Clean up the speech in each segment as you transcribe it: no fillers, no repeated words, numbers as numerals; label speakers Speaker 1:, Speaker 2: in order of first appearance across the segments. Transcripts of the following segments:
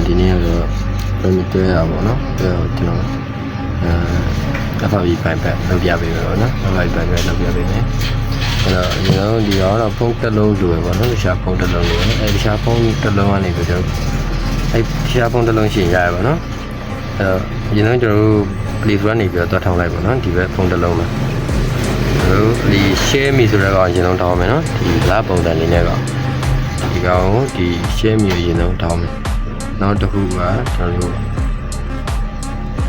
Speaker 1: ဒီနေ့ကတော့ဘယ်လိုတွေ့ရပါတော့ကျွန်တော်FB ပိုင်ပတ်လုပ်ပြပေးမယ်ပေါ့နော် FB ပိုင်ပတ်လုပ်ပြပေးမယ်အဲ့တော့ကျွန်တော်ဒီတော့ဖုန်းတစ်လုံးလိုပဲပေါ့နော်တခြားဖုန်းတစ်လုံးလိုပဲအဲ့တခြားဖုန်းတစ်လုံးကနေပြီးတော့အဲ့တခြားဖုန်းတစ်လုံးရှင်ရရပါတော့အဲ့တော့ကျွန်တော်တို့ Play Store နေပြီးတော့တွားထောင်းလိုက်ပေါ့နော်ဒီဘက်ဖုန်းတစ်လုံးမှာတို့ဒီ share me ဆိုတဲ့ကောင်ကျွန်တော်ထောင်းမယ်နော်ဒီလားပုံစံလေးနဲ့ကောင်ဒီကောင်ကိုဒီ share me ကိုကျွန်တော်ထောင်းမယ်နောက်တစ်ခုကကျွန်တော်တို့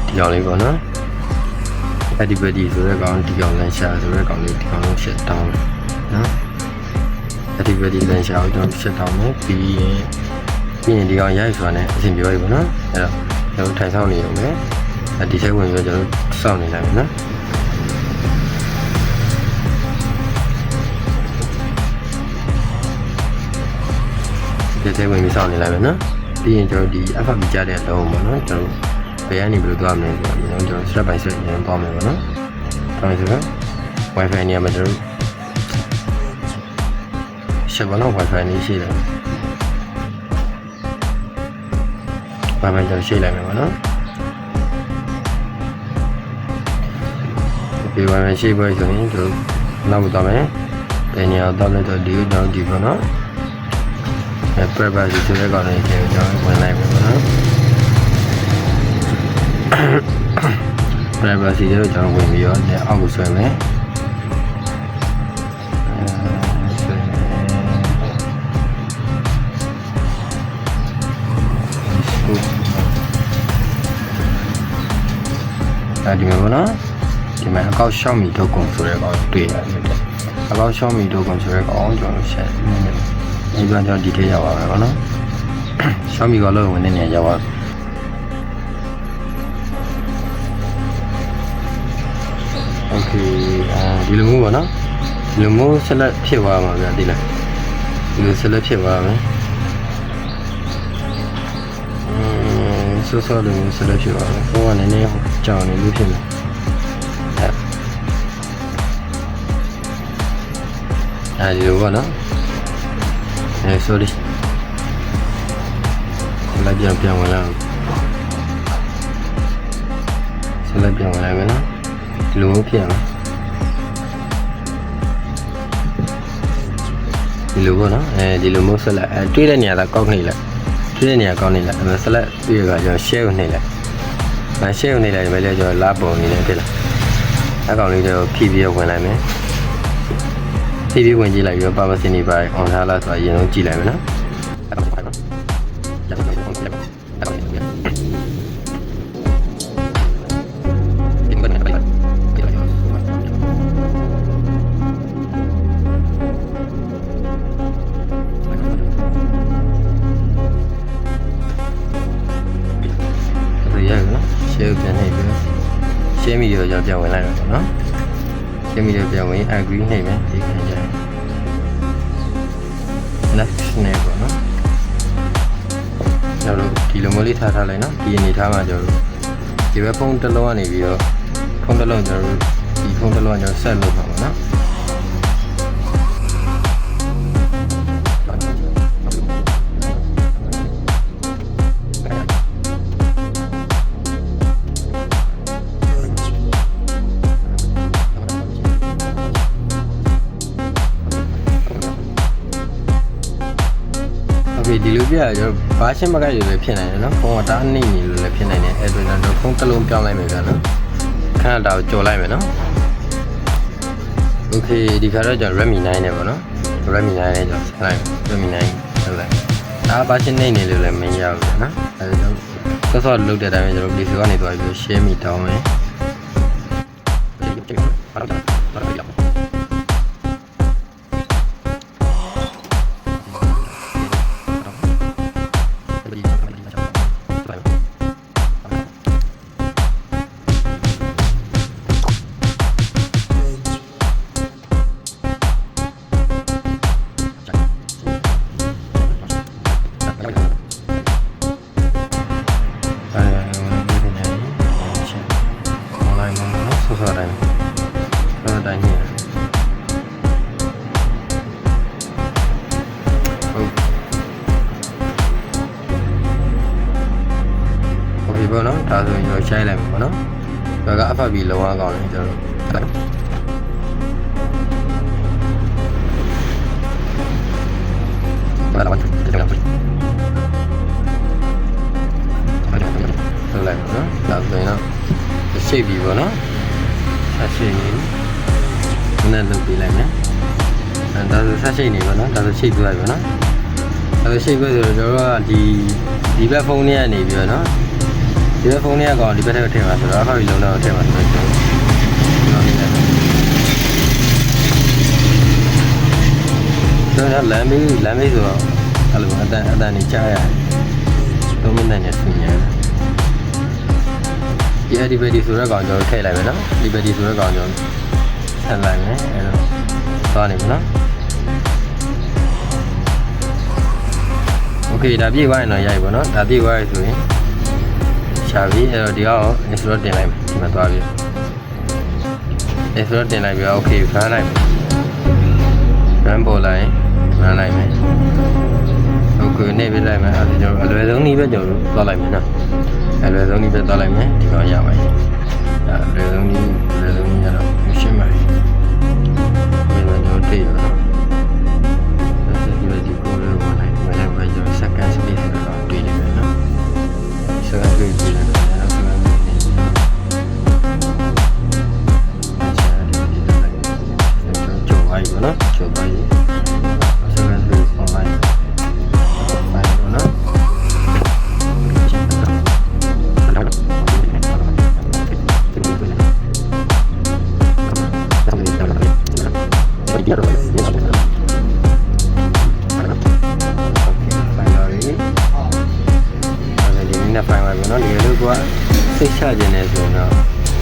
Speaker 1: ဒီကောင်လေးပေါ့နော် Activity ဆိုတဲ့ကောင်ဒီကောင်လန်ရှာဆိုတဲ့ကောင်လေးဒီကောင်ကို shut down နော် Activity လန်ရှာကိုကျွန်တော် shut down မယ်ပြီးရင်ဒီကောင်ရိုက်ဆိုတာနဲ့အဆင်ပြေပြီပေါ့နော်အဲ့တော့ကျွန်တော်ထိုင်ဆောင်နေရုံပဲဒီထဲဝင်ပြီးတော့ကျွန်တော်စောင့်နေလိုက်မယ်နော်ဒီထဲဝင်ပြီးစောင့်နေလိုက်မယ်နော်ပြီးရင်ကျွန်တော်ဒီ FB ကြတဲ့အလုံးပေါ့နော်ကျွန်တော်ဘယ်ကနေဘယ်လိုသွားမလဲဆိုတော့ကျွန်တော် step by step ကျွန်တော်သွားမယ်ပေါ့နော်သွားမယ်ဆိုတော့ Wi-Fi နေရာမှာကျွန်တော်ရှယ်ပါတော့ Wi-Fi နေရှိတယ် Wi-Fi ကျွန်တော်ရှိလိုက်မယ်ပေါ့နော်ဒီ Wi-Fi ရှိဖို့ဆိုရင်ကျွန်တော်နောက်သွားမယ်ဘယ်နေရာတော့လဲတော့ဒီကိုကျွန်တော်ဒီပေါ့နော်privacy ဆိုတဲ့ကောင်လေးကျွန်တော်ဝင်လိုက်ပြီပေါ့နော် privacy ကိုကျွန်တော်ဝင်ပြီးတော့အောက်ကိုဆွဲမယ်ဒီမှာပေါ့နော်ဒီမှာအကောက်Xiaomi ဒုက္ကုံဆိုတဲ့ကောင်တွေ့ရတယ်အကောက်Xiaomi ဒုက္ကုံဆိုတဲ့ကောင်ကျွန်တော်ဆက်ဒီကကျွန်တော်ဒီထဲရောက်ပါမယ်ပေါ့နော် Xiaomi ကလည်းဝင်နေနေရောက်ပါโอเคဒီလိုမျိုးပေါ့နော်ဒီလိုမျိုးဆက်လက်ဖြစ်သွားမှာဗျာဒီလားဒီလိုဆက်လက်ဖြစ်သွားမယ်ဆောလို့ဆက်လက်ဖြစ်သွားမယ်ဟိုကနည်းနည်းကြောင်နေလို့ဖြစ်မယ်ဒီလိုပေါ့နော်sorry ဆက်လက်ပြန်ဝင်လာဆက်လက်ပြန်ဝင်လာမယ်နော်ဒီလိုဖြစ်မှာဒီလိုပေါ့နော်ဒီလိုမျိုးဆက်လက်တွေးတဲ့နေရာကကောက်နေလိုက်တွေးတဲ့နေရာကောက်နေလိုက်ဆက်လက်ပြီးရကကျွန်တော် share ကိုနှိပ်လိုက်share ကိုနှိပ်လိုက်မယ်လေကျွန်တော်လာပုံနေနေဖြစ်လာအကောင်လေးကျွန်တော်ဖြည်းဖြည်းဝင်လိုက်မယ်ဖြည်းဖြည်းဝင်ကြည့်လိုက်ပြီးတော့ privacy နေပါ on ထားလားဆိုတော့အရင်ဆုံးကြည့်လိုက်မယ်နော်ရှင်းမိတော့ကျွန်တော်ပြန်ဝင်လိုက်တော့နော်ရှင်းမိတော့ပြန်ဝင် agree နှိပ်မယ်ဒီခံကြတယ် next နဲ့ပေါ့နော်ကျွန်တော်ဒီလိုမျိုးလေးထားလိုက်နော်ဒီအနေထားမှာကျွန်တော်ဒီဘက်ဖုန်းတစ်လုံးကနေပြီးတော့ဖုန်းတစ်လုံးကျွန်တော်ဒီဖုန်းတစ်လုံးကျွန်တော်ဆက်လုပ်ပါမယ်နော်ဒီလိုပြရကျွန်တော်ဘာရှင်းမကိုက်လို့လည်းဖြစ်နိုင်တယ်နော်ဖုန်းကတားနှိမ့်နေလို့လည်းဖြစ်နိုင်တယ်အဲ့အတွက်ကျွန်တော်ဖုန်းတစ်လုံးပြောင်းလိုက်မယ်ဗျာနော်ခဏတာကိုကြော်လိုက်မယ်နော် Okay ဒီခါတော့ကျွန်တော် Redmi 9နဲ့ပေါ့နော် Redmi 9နဲ့ကျွန်တော်ဆက်လိုက် Redmi 9ဆက်လိုက်ဒါဘာရှင်းနှိမ့်နေလို့လည်းမရဘူးနော်အဲ့ဒါတော့ဆော့လုတ်တဲ့အတိုင်းပဲကျွန်တော် Play Store ကနေသွားပြီး share me တောင်းမယ် ပေါ့နော်ဒါဆိုရင်ကျွန်တော်ရှိုင်းလိုက်မယ်ပေါ့နော်ဒါကအဖတ်ပြီးလောအောင်ကောင်းတယ်ကျွန်တော်ဘာလာကျွန်တော်လိုက်နော်ဒါဆိုရင်တော့ရှိတ်ပြီပေါ့နော်ဆက်ရှိတ်နေနဲ့လုပ်ပြလိုက်မယ်ဒါဆိုဆက်ရှိတ်နေပေါ့နော်ဒါဆိုရှိတ်ပြလိုက်ပေါ့နော်ဒါဆိုရှိတ်ပြဆိုတော့ကျွန်တော်ကဒီဘက်ဖုန်းလေးကနေပြီးတော့နော်ဒီဘက်ဖုန်းလေးကကောင်ဒီဘက်ထဲထည့်မှာဆိုတော့အခုဒီလုံးတော့ထည့်မှာဆိုတော့ကျွန်တော်နေတယ်ကျွန်တော်လမ်းမေးဆိုတော့အဲ့လိုအတန်နေကြားရတယ်3မိနစ်နဲ့ဆင်းရတယ်ဒီဆိုတော့ကောင်ကျွန်တော်ထည့်လိုက်မယ်နော်ဒီဆိုတော့ကောင်ကျွန်တော်ဆက်လိုက်မယ်အဲ့တော့သွားနေပြီနော်โอเคဒါပြည့်သွားရင်တော့ရိုက်ပါနော်ဒါပြည့်သွားရဆိုရင်ရှာပြီအဲ့တော့ဒီအောင် install တင်လိုက်မယ်ဒီမှာသွားပြီ install တင်လိုက်ပြီโอเคဖမ်းလိုက်မယ် run ပေါ်လိုက် run လိုက်မယ်โอเคနေပြလိုက်မယ်အဲ့ဒါကျွန်တော်အလွယ်ဆုံးနည်းပဲကျွန်တော်သွားလိုက်မယ်နော်အလွယ်ဆုံးနည်းပဲသွားလိုက်မယ်ဒီကောင်ရပါပြီဒါအလွယ်ဆုံးနည်းကတော့ရှင်းပါပြီဒီမှာကျွန်တော်တည်ရအောင်ဒီကိုလည်းဝင်လိုက်မယ်လည်းပဲကျွန်တော် second space တော့တည်နေတယ်နော် second space တည်နေတယ်နော် second space နေကျော်ပါပြီနော်ကျော်ပါပြီ second space ပေါ်လိုက်စိတ်ချခြင်းနဲ့ဆိုတော့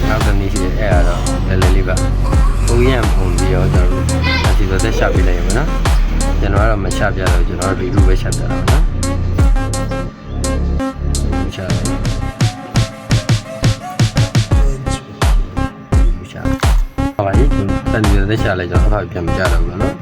Speaker 1: နောက်တစ်နည်းရှိတယ်အဲ့ဒါတော့လည်းလေးပါပုံရံပုံပြီးတော့ကျွန်တော်လက်ရှိတော့သက်ရှာပြလိုက်ရမယ်နော်ကျွန်တော်ကတော့မချပြတော့ကျွန်တော်ဒီလိုပဲချပြတာပါနော်ချတယ်ချပါလိမ့်တန်ဒီသက်ရှာလိုက်ကျွန်တော်အဖေပြန်မကြတော့ဘူးနော်